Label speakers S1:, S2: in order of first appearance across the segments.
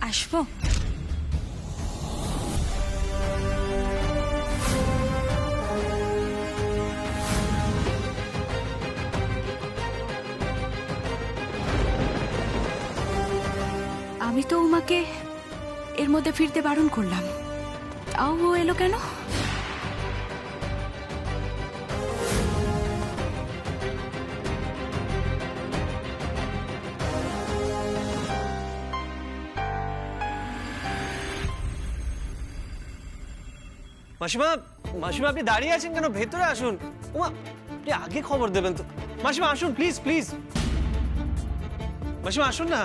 S1: আসবো?
S2: আমি তো উমাকে এর মধ্যে ফিরতে বারণ করলাম, তাও ও এলো কেন?
S3: মাসিমা, মাসিমা আপনি দাঁড়িয়ে আছেন কেন? ভেতরে আসুন। উমা, আপনি আগে খবর দেবেন তো। মাসিমা আসুন, প্লিজ প্লিজ। মাসিমা আসুন না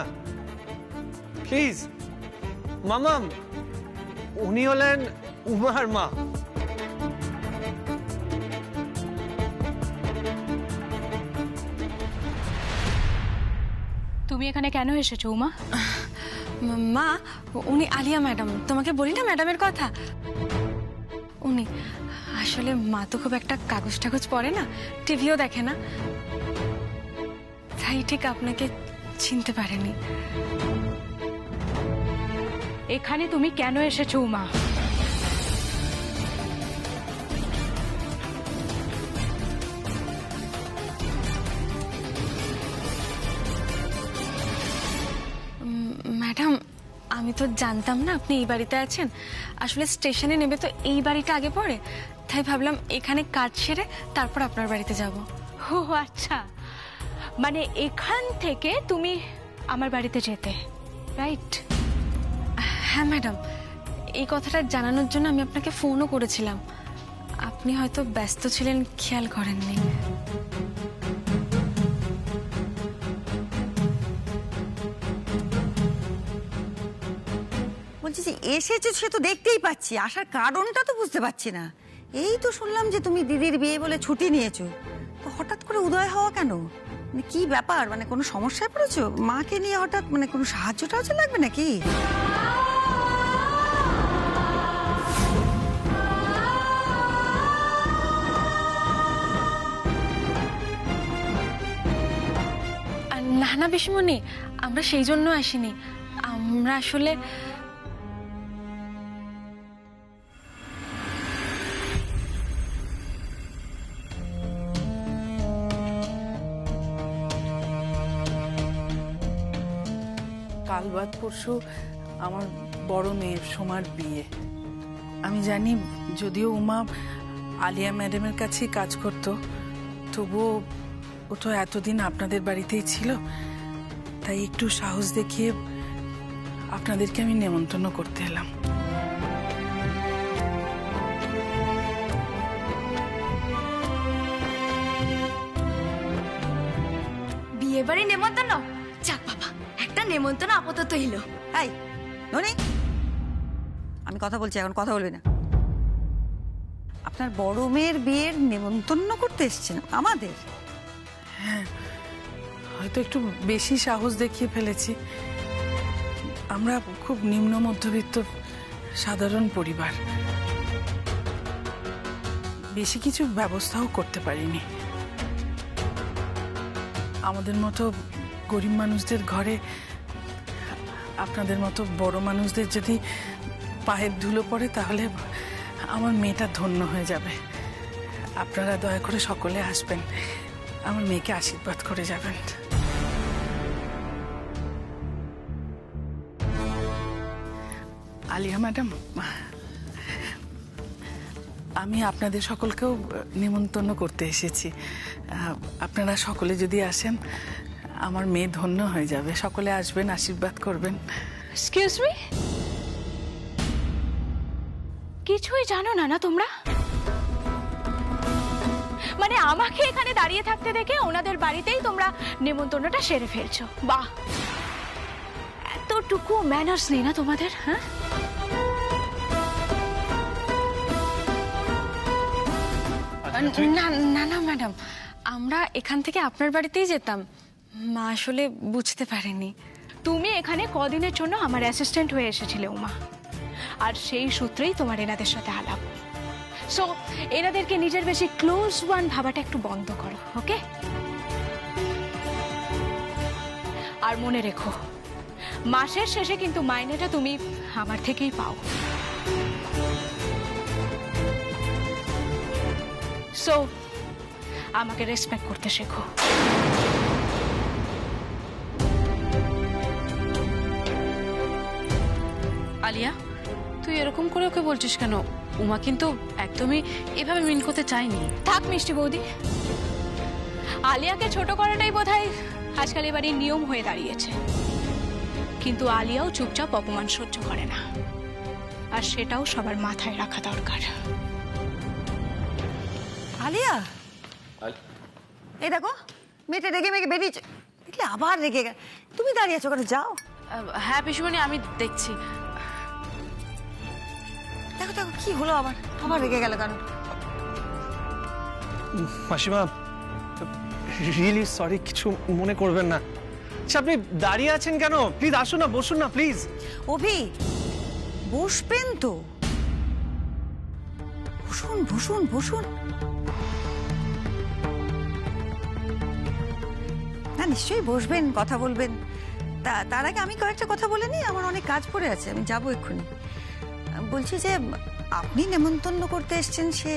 S3: প্লিজ। মামাম, উনি হলেন উমার মা।
S2: তুমি এখানে কেন এসেছো উমা?
S1: মা, উনি আলিয়া ম্যাডাম। তোমাকে বলি না ম্যাডামের কথা, উনি আসলে মা তো খুব একটা কাগজ টাগজ পড়ে না, টিভিও দেখে না, তাই ঠিক আপনাকে চিনতে পারেনি।
S2: এখানে তুমি কেন এসেছো উমা?
S1: ম্যাডাম, আমি তো জানতাম না আপনি এই বাড়িতে আছেন। আসলে স্টেশনে নেবে তো এই বাড়িটা আগে পড়ে, তাই ভাবলাম এখানে কাজ সেরে তারপর আপনার বাড়িতে যাব।
S2: ও আচ্ছা, মানে এখান থেকে তুমি আমার বাড়িতে যেতে, রাইট?
S1: হ্যাঁ ম্যাডাম, এই কথাটা জানানোর জন্য আমি আপনাকে ফোনও করেছিলাম, আপনি হয়তো ব্যস্ত ছিলেন, খেয়াল করেননি।
S4: বলছি যে এসেছো সে তো দেখতেই পাচ্ছি, আসার কারণটা তো বুঝতে পারছি না। এই তো শুনলাম যে তুমি দিদির বিয়ে বলে ছুটি নিয়েছো, তো হঠাৎ করে উদয় হওয়া কেন? মানে কি ব্যাপার? মানে কোনো সমস্যায় পড়েছো? মাকে নিয়ে হঠাৎ মানে কোনো সাহায্য টাহায্য লাগবে নাকি?
S1: না না পিসিমণি, আমরা সেই জন্য আসিনি। আমরা আসলে
S5: কাল বাদ পরশু আমার বড় মেয়ের সোমার বিয়ে। আমি জানি যদিও উমা আলিয়া ম্যাডামের কাছেই কাজ করত, তবুও ও তো এতদিন আপনাদের বাড়িতেই ছিল, তাই একটু সাহস দেখিয়ে আপনাদেরকে আমি নেমন্তন্ন করতে এলাম।
S6: বিয়ে বাড়ি নেমন্তন্ন? যাক বাবা, একটা নেমন্তন্ন আপাতত এলো।
S4: এই ননি, আমি কথা বলছি, এখন কথা বলবি না। আপনার বড় মেয়ের বিয়ের নেমন্তন্ন করতে এসেছেন আমাদের?
S5: হ্যাঁ, হয়তো একটু বেশি সাহস দেখিয়ে ফেলেছি। আমরা খুব নিম্ন মধ্যবিত্ত সাধারণ পরিবার, বেশি কিছু ব্যবস্থাও করতে পারিনি। আমাদের মতো গরিব মানুষদের ঘরে আপনাদের মতো বড় মানুষদের যদি পায়ের ধুলো পড়ে তাহলে আমার মেয়েটা ধন্য হয়ে যাবে। আপনারা দয়া করে সকলে আসবেন, আমার মেয়েকে আশীর্বাদ করে যাবেন। আলিয়া ম্যাডাম, আমি আপনাদের সকলকেও নিমন্ত্রণ করতে এসেছি। আপনারা সকলে যদি আসেন আমার মেয়ে ধন্য হয়ে যাবে। সকলে আসবেন, আশীর্বাদ করবেন।
S2: এক্সকিউজ মি, কিছুই জানো না না তোমরা? মানে আমাকে এখানে দাঁড়িয়ে থাকতে দেখে ওনাদের বাড়িতেই তোমরা নেমন্তন্নটা সেরে ফেলছো? বাহ, এতটুকু ম্যানার্স নেই না তোমাদের? হ্যাঁ,
S1: না না না ম্যাডাম, আমরা এখান থেকে আপনার বাড়িতেই যেতাম, মা আসলে বুঝতে পারেনি।
S2: তুমি এখানে কদিনের জন্য আমার অ্যাসিস্ট্যান্ট হয়ে এসেছিলে উমা, আর সেই সূত্রেই তোমার এনাদের সাথে আলাপ। সো এনাদেরকে নিজের বেশি ক্লোজ ওয়ান ভাবাটা একটু বন্ধ করো, ওকে? আর মনে রেখো, মাসের শেষে কিন্তু মাইনেটা তুমি আমার থেকেই পাও। সো আমাকে রেসপেক্ট করতে শেখো।
S7: আলিয়া, তুই এরকম করে ওকে বলছিস কেন? উমা কিন্তু একদমই এভাবে মিন করতে চায়নি।
S2: থাক মিষ্টি বৌদি, আলিয়াকে ছোট করাটাই বোধহয় আজকাল এবারই নিয়ম হয়ে দাঁড়িয়েছে। কিন্তু আলিয়াও চুপচাপ অপমান সহ্য করে না, আর সেটাও সবার মাথায় রাখা দরকার।
S4: আলিয়া, এই দেখো মেয়েটা রেগে মেগে বেরিয়েছে, দেখলে আবার রেগে গেল। তুমি দাঁড়িয়ে আছো কেন? যাও।
S7: হ্যাঁ পিসিমণি, আমি দেখছি।
S4: দেখো দেখো কি হলো, আবার আবার রেগে গেল কেন?
S3: মাসিমা রিয়েলি সরি, কিছু মনে করবেন না। আচ্ছা আপনি দাঁড়িয়ে আছেন কেন? প্লিজ আসুন না, বসুন না প্লিজ।
S4: অভি, বসবেন তো? বসুন বসুন বসুন। না নিশ্চয়ই বসবেন, কথা বলবেন। তার আগে আমি কয়েকটা কথা বলে নিই, আমার অনেক কাজ পড়ে আছে, আমি যাবো এক্ষুনি। বলছি যে আপনি নেমন্তন্ন করতে এসেছেন, সে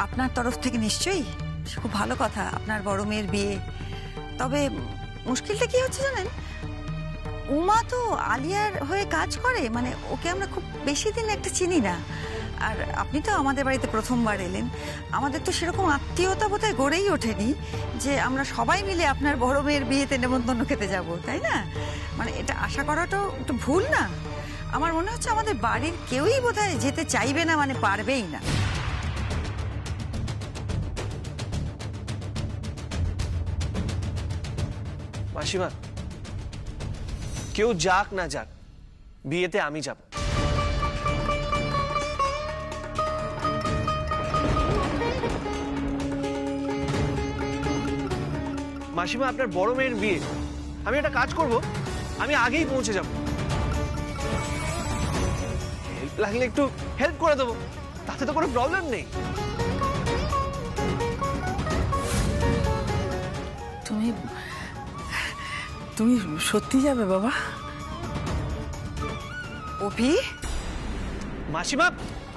S4: আপনার তরফ থেকে নিশ্চয়ই, সে খুব ভালো কথা, আপনার বড় মেয়ের বিয়ে। তবে মুশকিলটা কি হচ্ছে জানেন, উমা তো আলিয়ার হয়ে কাজ করে, মানে ওকে আমরা খুব বেশি দিন একটা চিনি না। আর আপনি তো আমাদের বাড়িতে প্রথমবার এলেন, আমাদের তো সেরকম আত্মীয়তা বোধহয় গড়েই ওঠেনি যে আমরা সবাই মিলে আপনার বড় মেয়ের বিয়েতে নেমন্তন্ন খেতে যাব, তাই না? মানে এটা আশা করাটাও একটু ভুল না? আমার মনে হচ্ছে আমাদের বাড়ির কেউই বোধহয় যেতে চাইবে না, মানে পারবেই না।
S3: মাসিমা কেউ যাক না যাক, বিয়েতে আমি যাব। মাসিমা আপনার বড় মেয়ের বিয়ে, আমি একটা কাজ করব, আমি আগেই পৌঁছে যাব। হেল্প লাগলে একটু হেল্প করে দেবো, তাতে তো কোনো প্রবলেম নেই।
S5: তুমি তুমি সত্যি যাবে বাবা?
S4: অভি,
S3: মাসিমা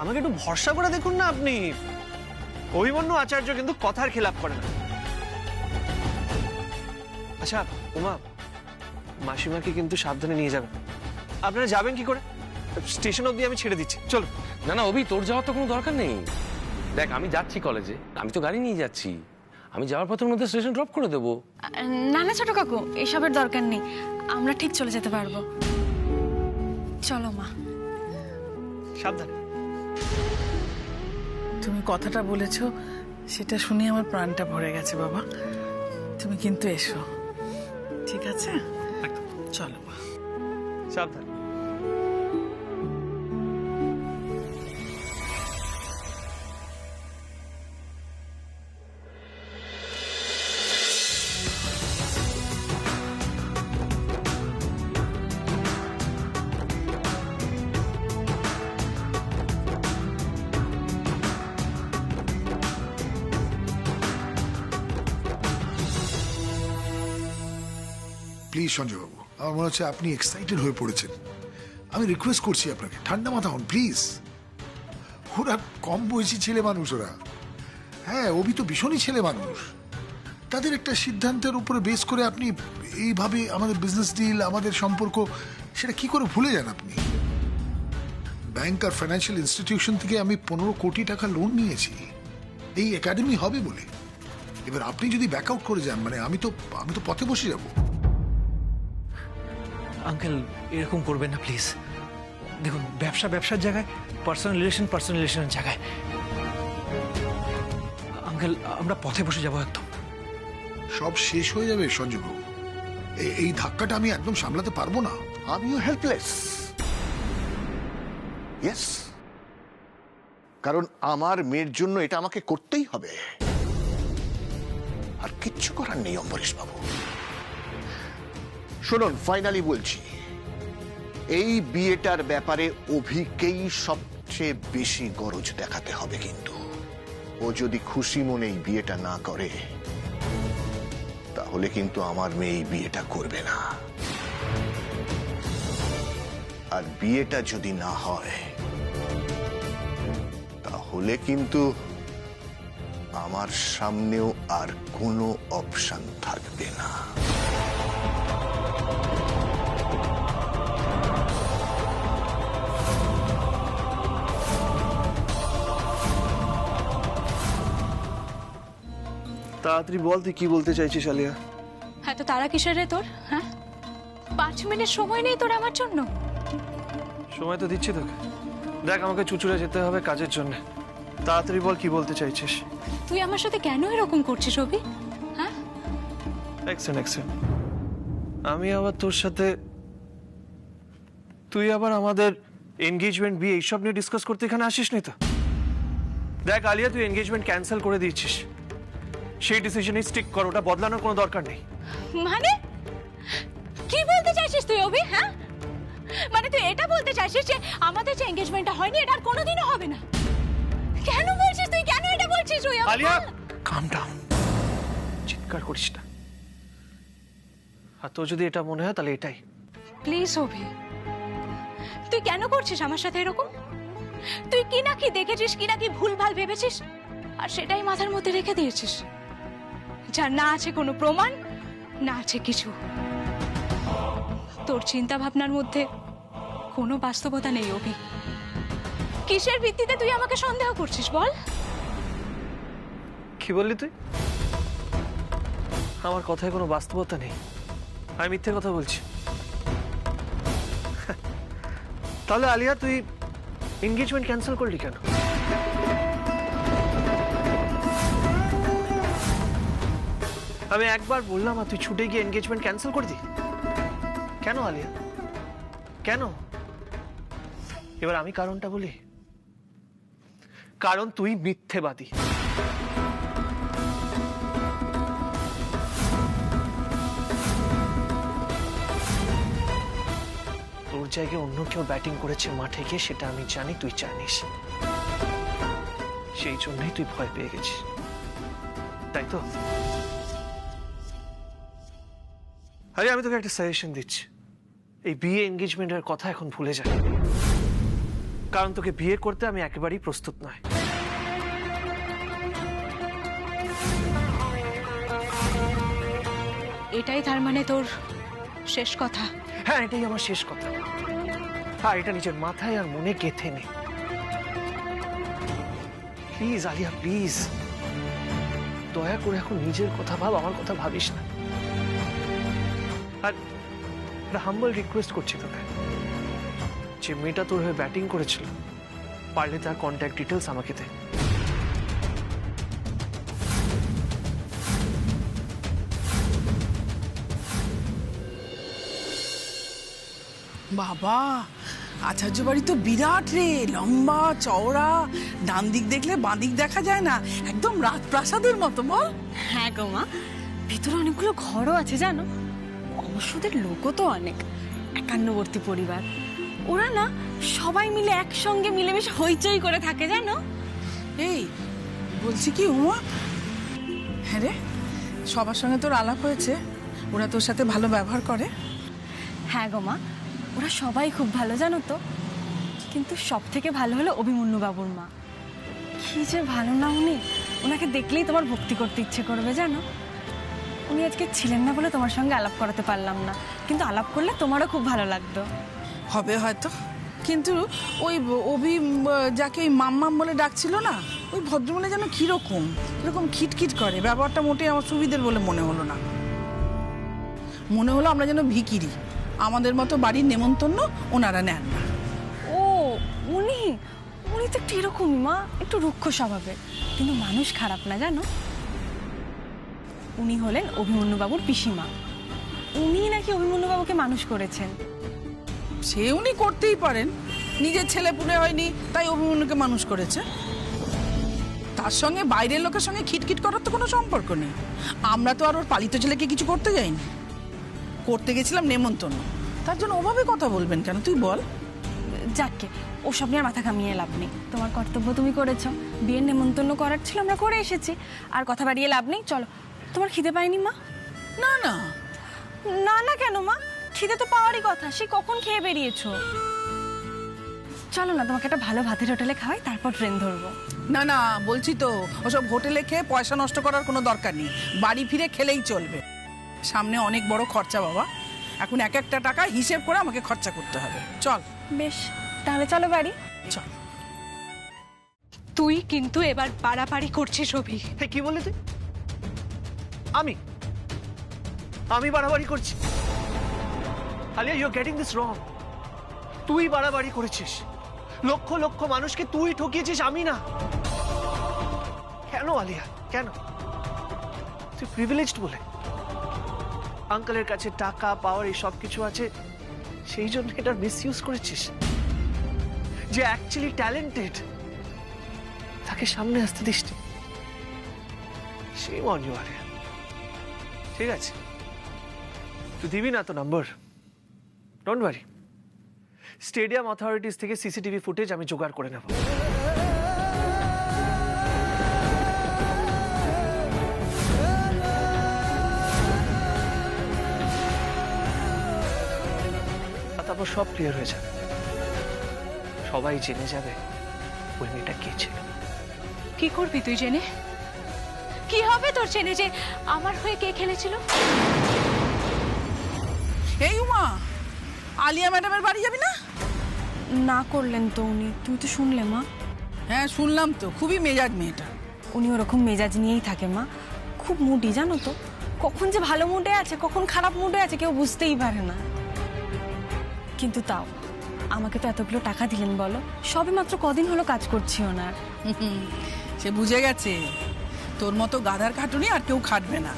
S3: আমাকে একটু ভরসা করে দেখুন না আপনি। অভিমন্যু আচার্য কিন্তু কথার খেলাপ করে না। আচ্ছা উমা, মাসিমাকে কিন্তু সাবধানে নিয়ে যাবেন। আপনারা যাবেন কি করে? স্টেশন অবধি আমি ছেড়ে দিচ্ছি, চলো।
S8: না না অভি, তোর যাওয়ার তো কোনো দরকার নেই। দেখ আমি যাচ্ছি কলেজে, আমি তো গাড়ি নিয়ে যাচ্ছি, আমি যাওয়ার পথের মধ্যে স্টেশন ড্রপ করে দেবো।
S1: না না ছোট কাকু, এসবের দরকার নেই, আমরা ঠিক চলে যেতে পারবো। চলো মা।
S3: সাবধানে।
S5: তুমি কথাটা বলেছ, সেটা শুনে আমার প্রাণটা ভরে গেছে বাবা। তুমি কিন্তু এসো, ঠিক আছে? চলো মা।
S3: সাবধানে।
S9: প্লিজ সঞ্জয়বাবু, আমার মনে হচ্ছে আপনি এক্সাইটেড হয়ে পড়েছেন। আমি রিকোয়েস্ট করছি আপনাকে, ঠান্ডা মাথা হন প্লিজ। ওরা কম বয়সী ছেলে মানুষ, ওরা। হ্যাঁ, অভি তো ভীষণই ছেলে মানুষ। তাদের একটা সিদ্ধান্তের উপরে বেস করে আপনি এইভাবে আমাদের বিজনেস ডিল, আমাদের সম্পর্ক, সেটা কি করে ভুলে যান আপনি? ব্যাংক আর ফাইন্যান্সিয়াল ইনস্টিটিউশন থেকে আমি 15 কোটি টাকা লোন নিয়েছি এই একাডেমি হবে বলে। এবার আপনি যদি ব্যাক আউট করে যান, মানে আমি তো পথে বসে যাব।
S10: আঙ্কেল এরকম করবেন না প্লিজ। দেখুন, ব্যবসা ব্যবসার জায়গায়, পার্সোনাল রিলেশনের জায়গায়। আঙ্কেল আমরা পথে বসে যাব একদম।
S9: সব শেষ হয়ে যাবে সঞ্জয়বাবু, এই ধাক্কাটা আমি একদম সামলাতে পারবো না।
S11: আমিও হেল্পলেস। ইয়েস, কারণ আমার মেয়ের জন্য এটা আমাকে করতেই হবে, আর কিচ্ছু করার নেই অম্বরীশ বাবু। শুনুন, ফাইনালি বলছি, এই বিয়েটার ব্যাপারে অভিকেই সবচেয়ে বেশি গরজ দেখাতে হবে। কিন্তু ও যদি খুশি মনে এই বিয়েটা না করে, তাহলে কিন্তু আমার মেয়ে এই বিয়েটা করবে না। আর বিয়েটা যদি না হয় তাহলে কিন্তু আমার সামনেও আর কোনো অপশন থাকবে না।
S3: তাড়াতাড়ি বল তুই কি বলতে চাইছিস আলিয়া।
S2: হ্যাঁ, তো তারা কিসের রে তোর? হ্যাঁ, 5 মিনিট সময় নেই তোর আমার জন্য?
S3: সময় তো দিচ্ছি তোকে। দেখ, আমাকে চুচুড়ে যেতে হবে কাজের জন্য। তাড়াতাড়ি বল কি বলতে চাইছিস।
S2: তুই আমার সাথে কেন এরকম করছিস অভি? হ্যাঁ,
S3: এক্সেন আমি আবার তোর সাথে, তুই আবার আমাদের এনগেজমেন্ট বিয়ে এইসব নিয়ে ডিসকাস করতে এখানে আসিস নি তো? দেখ আলিয়া, তুই এনগেজমেন্ট ক্যান্সেল করে দিয়েছিস, সেই ডিসিশনে স্টিক কর, ওটা বদলানোর কোনো দরকার নেই।
S2: মানে কি বলতে চাইছিস তুই অভি? হ্যাঁ, মানে তুই এটা বলতে চাইছিস যে আমাদের যে এনগেজমেন্টটা হয়নি এটা আর কোনোদিনও হবে না? কেন বলছিস তুই? কেন এটা বলছিস তুই?
S3: আলিয়া, কাম ডাউন, চিৎকার করিস না। আর তোর যদি এটা মনে হয় তাহলে এটাই।
S2: প্লিজ অভি, তুই কেন করছিস আমার সাথে এরকম? তুই কি না কি দেখেছিস, কি না কি ভুলভাল ভেবেছিস, আর সেটাই মাথার মধ্যে রেখে দিয়েছিস, যার না আছে কোনো প্রমাণ, না আছে কিছু। তোর চিন্তা ভাবনার মধ্যে কোনো বাস্তবতা নেই অভি। কিসের ভিত্তিতে তুই আমাকে সন্দেহ করছিস বল?
S3: কি বললি তুই? আমার কথায় কোনো বাস্তবতা নেই, আমি মিথ্যে কথা বলছি? তাহলে আলিয়া, তুই এনগেজমেন্ট ক্যান্সেল করলি কেন? আমি একবার বললাম আর তুই ছুটে গিয়ে এনগেজমেন্ট ক্যান্সেল করে দি? কেন আলিয়া, কেন? এবার আমি কারণটা বলি। কারণ তুই মিথ্যেবাদী। তোর জায়গায় অন্য কেউ ব্যাটিং করেছে মাঠে গিয়ে, সেটা আমি জানি, তুই জানিস। সেই জন্যই তুই ভয় পেয়ে গেছিস, তাই তো? আরে আমি তোকে একটা সাজেশন দিচ্ছি, এই বিয়ে এনগেজমেন্টের কথা এখন ভুলে যা, কারণ তোকে বিয়ে করতে আমি একেবারেই প্রস্তুত নয়।
S2: এটাই তার মানে তোর শেষ কথা?
S3: হ্যাঁ, এটাই আমার শেষ কথা। হ্যাঁ, এটা নিজের মাথায় আর মনে গেঁথে নে। প্লিজ আলিয়া, প্লিজ দয়া করে এখন নিজের কথা ভাব, আমার কথা ভাবিস না। আর একটা হাম্বল রিকোয়েস্ট করছি তোকে, যে মেয়েটা তোর হয়ে ব্যাটিং করেছিল, পারলে তার কন্ট্যাক্ট ডিটেলস আমাকে দে।
S5: বাবা, আচার্য বাড়ি তো বিরাট রে, লম্বা চওড়া, ডান দিক দেখলে বাঁ দিক দেখা যায় না, একদম রাজপ্রাসাদের মতো বল।
S1: হ্যাঁ গো মা, ভিতরে অনেকগুলো ঘরও আছে জানো, অবশ্যদের লোকও তো অনেক, একান্নবর্তী পরিবার। ওরা না সবাই মিলে একসঙ্গে মিলেমিশে হইচই করে থাকে জানো।
S5: এই বলছি কি উমা, হ্যাঁ রে, সবার সঙ্গে তোর আলাপ হয়েছে? ওরা তোর সাথে ভালো ব্যবহার করে?
S1: হ্যাঁ গো মা, ওরা সবাই খুব ভালো জানো তো, কিন্তু সব থেকে ভালো হলো অভিমন্যু বাবুর মা। কি যে ভালো না উনি, ওনাকে দেখলেই তোমার ভক্তি করতে ইচ্ছে করবে জানো। উনি আজকে ছিলেন না বলে তোমার সঙ্গে আলাপ করাতে পারলাম না, কিন্তু আলাপ করলে তোমারও খুব ভালো লাগতো।
S5: হবে হয়তো, কিন্তু ওই যাকে ওই মাম্মাম বলে ডাকছিল না, ওই ভদ্রমহিলা যেন কিরকম এরকম খিটখিট করে, ব্যবহারটা মোটেই আমার সুবিধের বলে মনে হলো না। মনে হলো আমরা যেন ভিখিরি, আমাদের মতো বাড়ির নেমন্তন্ন ওনারা নেন না।
S1: ও উনি উনি তো একটু এরকমই মা, একটু রুক্ষ স্বভাবের, কিন্তু মানুষ খারাপ না জানো। উনি হলেন অভিমন্যু বাবুর পিসিমা, উনি নাকি অভিমন্যু বাবুকে মানুষ করেছেন।
S5: সে উনি করতেই পারেন, নিজের ছেলে পুলে হয়নি তাই অভিমন্যুকে মানুষ করেছে। তার সঙ্গে বাইরের লোকের সঙ্গে খিটখিট করার তো কোনো সম্পর্ক নেই। আমরা তো আর ওর পালিত ছেলেকে কিছু করতে যাইনি, করতে গেছিলাম নেমন্তন্ন, তার জন্য ওভাবে কথা বলবেন কেন তুই বল?
S1: যাকে ওসব নিয়ে মাথা ঘামিয়ে লাভ নেই, তোমার কর্তব্য তুমি করেছো, বিয়ের নেমন্তন্ন করার ছিল আমরা করে এসেছি, আর কথা বাড়িয়ে লাভ নেই। চলো, তোমার খিদে পায়নি মা?
S5: না না
S1: না না কেন মা, খিদে তো পাওয়ারই কথা, সে কখন খেয়ে বেরিয়েছো? চলো না, তোমাকে একটা ভালো ভাতের হোটেলে খাওয়াই, তারপর ট্রেন ধরবো।
S5: না না, বলছি তো ওসব হোটেলে খেয়ে পয়সা নষ্ট করার কোনো দরকার নেই, বাড়ি ফিরে খেলেই চলবে। সামনে অনেক বড় খরচা বাবা, এখন এক একটা টাকা হিসেব করে আমাকে খরচা করতে হবে। চল।
S1: বেশ, তাহলে চলো বাড়ি।
S5: চল।
S2: তুই কিন্তু এবার বাড়াবাড়ি করছিস অভি।
S3: হ্যাঁ, কি বললি তুই? আমি বাড়াবাড়ি করছি? Alia, you are getting this wrong. তুই বাড়াবাড়ি করেছিস, লক্ষ লক্ষ মানুষকে তুই ঠকিয়েছিস, আমি না। কেন আলিয়া, কেন? তুই প্রিভিলেজড বলে, আঙ্কেলের কাছে টাকা পাওয়ার এই সব কিছু আছে, সেই জন্য এটা মিসইউজ করেছিস। যে অ্যাকচুয়ালি ট্যালেন্টেড তাকে সামনে আসতে দিসনি। সেই মন আলিয়া। ঠিক আছে, তুই দিবি না তো number, don't worry, stadium authorities থেকে সিসিটিভি ফুটেজ আমি জোগাড় করে নেব। আর তারপর সব ক্লিয়ার হয়ে যাবে, সবাই জেনে যাবে ওই মেয়েটা কে ছিল।
S2: কি করবি তুই জেনে? কি হবে তোর জেনে যে আমার হয়ে কে খেলেছিল?
S5: এই উমা, আলিয়া ম্যাডামের বাড়ি যাবি না?
S1: না করলেন তো উনি, তুমি তো শুনলে মা।
S5: হ্যাঁ শুনলাম তো, খুবই মেজাজ মেয়েটা।
S1: উনি ওরকম মেজাজ নিয়েই থাকে মা, খুব মুডি জানো তো, কখন যে ভালো মুডে আছে কখন খারাপ মুডে আছে কেউ বুঝতেই পারে না। কিন্তু তাও আমাকে তো এতগুলো টাকা দিলেন বলো, সবে মাত্র কদিন হলো কাজ করছি ওনার।
S5: সে বুঝে গেছে তোর মতো গাধার খাটুনি আর কেউ খাটবে না,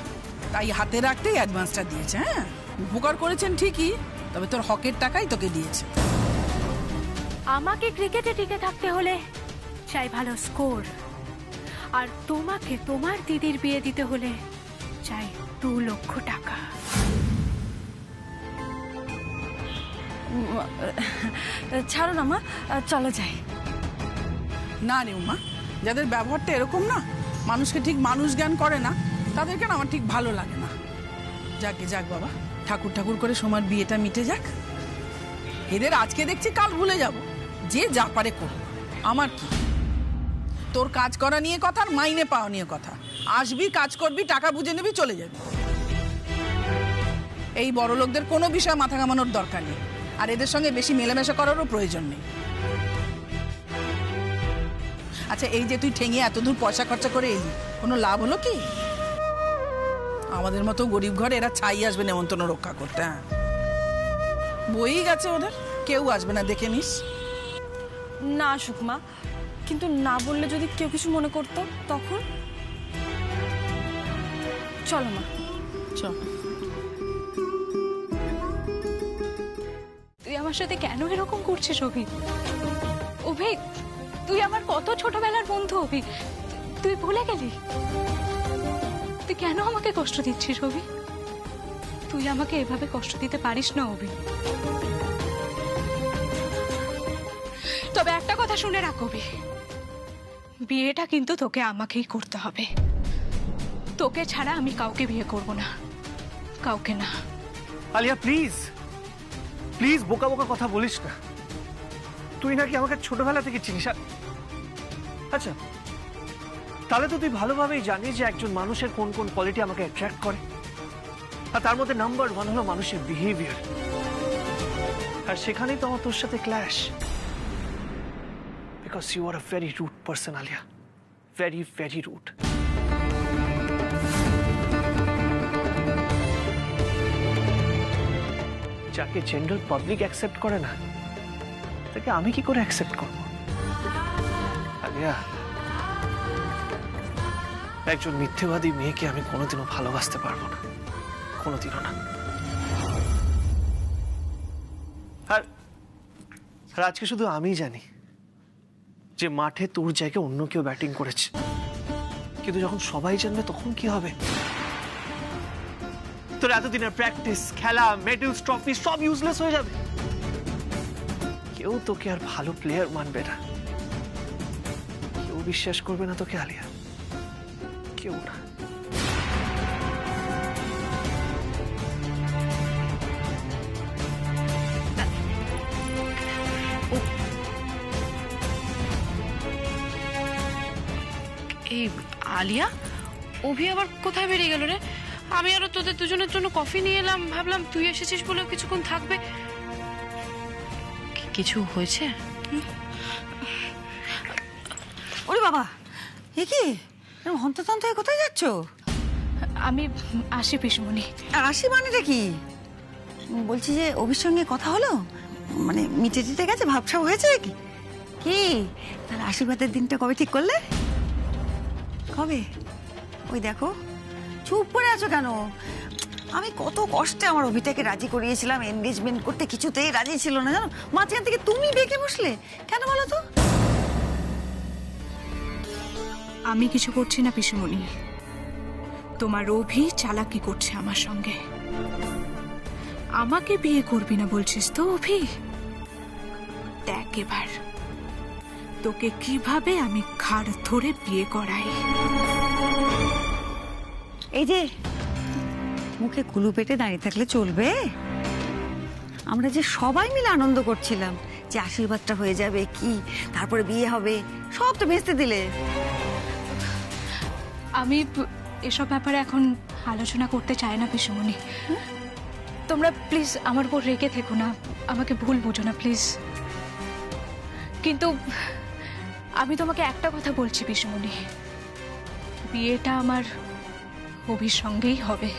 S5: তাই হাতে রাখতেই অ্যাডভান্সটা দিয়েছে। হ্যাঁ, উপকার করেছেন ঠিকই, তবে তোর হকের টাকাই তোকে দিয়েছে।
S2: আমাকে ক্রিকেটে টিকে থাকতে হলে চাই ভালো স্কোর, আর তোমাকে তোমার দিদির বিয়ে দিতে হলে চাই 2 লক্ষ টাকা।
S1: ছাড়ো না মা, চলো যাই।
S5: না রে উমা, যাদের ব্যবহারটা এরকম না, মানুষকে ঠিক মানুষ জ্ঞান করে না, তাদেরকে না আমার ঠিক ভালো লাগে না। যাকে যাক বাবা, ঠাকুর ঠাকুর করে সোমার বিয়েটা মিটে যাক। এদের আজকে দেখছি কাল ভুলে যাব, যে যা পারে করো, আমার কি। তোর কাজ করা নিয়ে কথা আর মাইনে পাওয়া নিয়ে কথা, আসবি কাজ করবি টাকা বুঝে নিবি চলে যাবি। এই বড় লোকদের কোনো বিষয় মাথা ঘামানোর দরকার নেই, আর এদের সঙ্গে বেশি মেলামেশা করারও প্রয়োজন নেই। আচ্ছা, এই যে তুই ঠেঙে এতদূর পয়সা খরচা করে এলি, কোনো লাভ হলো কি? আমাদের মতো গরিব ঘরে এরা ছাই আসবে নেমন্তন্ন রক্ষা করতে। হ্যাঁ, বই গেছে ওদের, কেউ আসবে না, দেখে নিস।
S1: না সুকমা, কিন্তু না বললে যদি কেউ কিছু মনে করতো তখন। চলো মা,
S5: চল।
S2: তুই আমার সাথে কেন এরকম করছিস অভি? অভি, তুই আমার কত ছোটবেলার বন্ধু অভি, তুই ভুলে গেলি? তুই কেন আমাকে কষ্ট দিচ্ছিস অভি? তুই আমাকে এভাবে কষ্ট দিতে পারিস না অভি। তবে একটা কথা শুনে রাখ অভি, বিয়েটা কিন্তু তোকে আমাকেই করতে হবে। তোকে ছাড়া আমি কাউকে বিয়ে করব না, কাউকে না।
S3: আলিয়া প্লিজ প্লিজ, বোকা বোকা কথা বলিস না। তুই নাকি আমাকে ছোটবেলা থেকে চিনিস। আচ্ছা, তাহলে তো তুই ভালোভাবেই জানিস যে একজন মানুষের কোন কোন কোয়ালিটি আমাকে অ্যাট্রাক্ট করে, আর তার মধ্যে নাম্বার 1 হলো মানুষের বিহেভিয়ার। আর সেখানেই তো আমার তোর সাথে clash, because you are a very rude person Alia, very very rude. যাকে জেনারেল পাবলিক অ্যাকসেপ্ট করে না, তাকে আমি কি করে অ্যাকসেপ্ট করব? আলিয়া, একজন মিথ্যেবাদী মেয়েকে আমি কোনোদিনও ভালোবাসতে পারবো না, কোনোদিনও না। আর আজকে শুধু আমি জানি যে মাঠে তোর জায়গায় অন্য কেউ ব্যাটিং করেছে, কিন্তু যখন সবাই জানবে তখন কি হবে? তোর এতদিনের প্র্যাকটিস, খেলা, মেডেলস, ট্রফি সব ইউজলেস হয়ে যাবে। কেউ তোকে আর ভালো প্লেয়ার মানবে না, কেউ বিশ্বাস করবে না তোকে আলিয়া, কেউ না।
S7: এই আলিয়া, অভি আবার কোথায় বেরিয়ে গেল রে? আমি আরো তোদের দুজনের জন্য কফি নিয়ে এলাম, ভাবলাম তুই এসেছিস বলে কিছুক্ষণ থাকবে। কিছু হয়েছে?
S4: ওরে বাবা, এ কি হন্ততন্ত হয়ে কোথায় যাচ্ছ?
S2: আমি আসি পিসমণি।
S4: আসি মানেটা কি? বলছি যে অভির সঙ্গে কথা হলো, মানে মিটে টিটে গেছে, ভাবসাব হয়েছে কি? কি তাহলে আশীর্বাদের দিনটা কবে ঠিক করলে? কবে? ওই দেখো, চুপ করে আছো কেন? আমি কত কষ্টে আমার অভিটাকে রাজি করিয়েছিলাম এনগেজমেন্ট করতে, কিছুতেই রাজি ছিল না জানো। মাঝখান থেকে তুমি বেঁকে বসলে কেন বলো তো?
S2: আমি কিছু করছি না পিসমণি, তোমার অভি চালাকি করছে আমার সঙ্গে। আমাকে বিয়ে করবি না বলছিস তো অভি? দেখ এবার তোকে কিভাবে আমি ঘাড় ধরে বিয়ে করাই।
S4: এই যে মুখে কুলু পেটে দাঁড়িয়ে থাকলে চলবে? আমরা যে সবাই মিলে আনন্দ করছিলাম যে আশীর্বাদটা হয়ে যাবে, কি তারপরে বিয়ে হবে, সব তো ভেস্তে দিলে।
S2: আমি এসব ব্যাপারে এখন আলোচনা করতে চাই না পিসমণি। তোমরা প্লিজ আমার উপর রেগে থেকো না, আমাকে ভুল বুঝো না প্লিজ। কিন্তু আমি তোমাকে একটা কথা বলছি পিসমণি, বিয়েটা আমার অভির সঙ্গেই হবে।